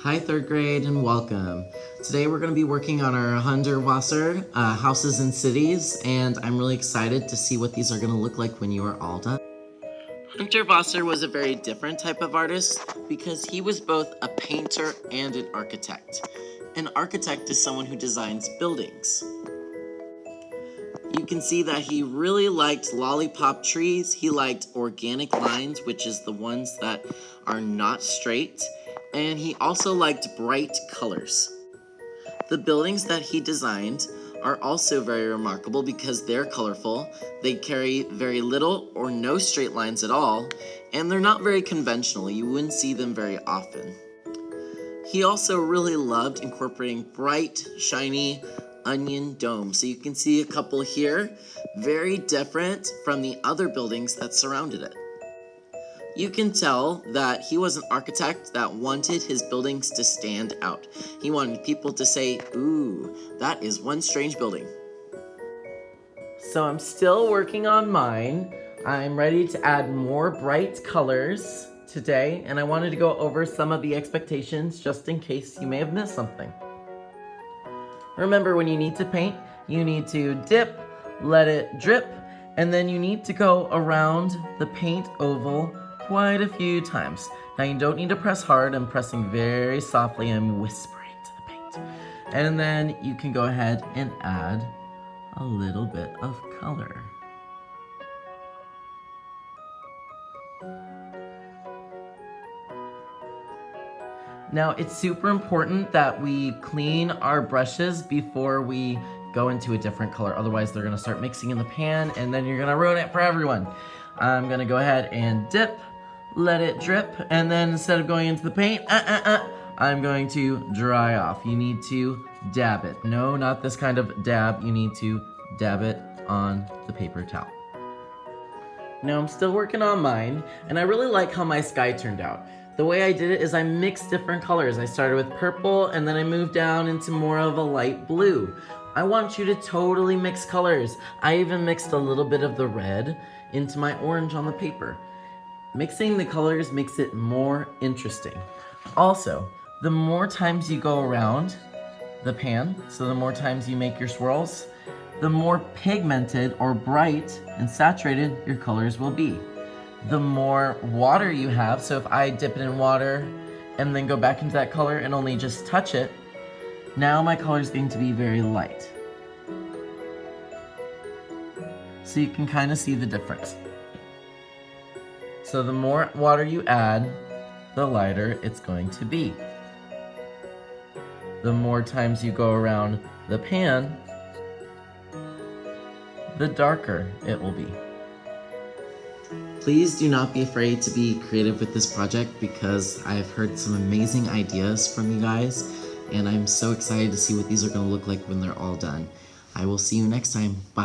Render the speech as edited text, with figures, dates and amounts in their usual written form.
Hi third grade and welcome. Today we're going to be working on our Hundertwasser houses and cities, and I'm really excited to see what these are going to look like when you are all done. Hundertwasser was a very different type of artist because he was both a painter and an architect. An architect is someone who designs buildings. You can see that he really liked lollipop trees. He liked organic lines, which is the ones that are not straight. And he also liked bright colors. The buildings that he designed are also very remarkable because they're colorful. They carry very little or no straight lines at all, and they're not very conventional. You wouldn't see them very often. He also really loved incorporating bright, shiny onion domes. So you can see a couple here, very different from the other buildings that surrounded it. You can tell that he was an architect that wanted his buildings to stand out. He wanted people to say, ooh, that is one strange building. So I'm still working on mine. I'm ready to add more bright colors today, and I wanted to go over some of the expectations just in case you may have missed something. Remember, when you need to paint, you need to dip, let it drip, and then you need to go around the paint oval quite a few times. Now you don't need to press hard. I'm pressing very softly and whispering to the paint. And then you can go ahead and add a little bit of color. Now it's super important that we clean our brushes before we go into a different color. Otherwise they're gonna start mixing in the pan and then you're gonna ruin it for everyone. I'm gonna go ahead and dip, let it drip, and then instead of going into the paint, I'm going to dry off. You need to dab it. No, not this kind of dab. You need to dab it on the paper towel. Now I'm still working on mine, and I really like how my sky turned out. The way I did it is I mixed different colors. I started with purple, and then I moved down into more of a light blue. I want you to totally mix colors. I even mixed a little bit of the red into my orange on the paper. Mixing the colors makes it more interesting. Also, the more times you go around the pan, so the more times you make your swirls, the more pigmented or bright and saturated your colors will be. The more water you have, so if I dip it in water and then go back into that color and only just touch it, now my color is going to be very light. So you can kind of see the difference. So the more water you add, the lighter it's going to be. The more times you go around the pan, the darker it will be. Please do not be afraid to be creative with this project because I've heard some amazing ideas from you guys, and I'm so excited to see what these are going to look like when they're all done. I will see you next time. Bye.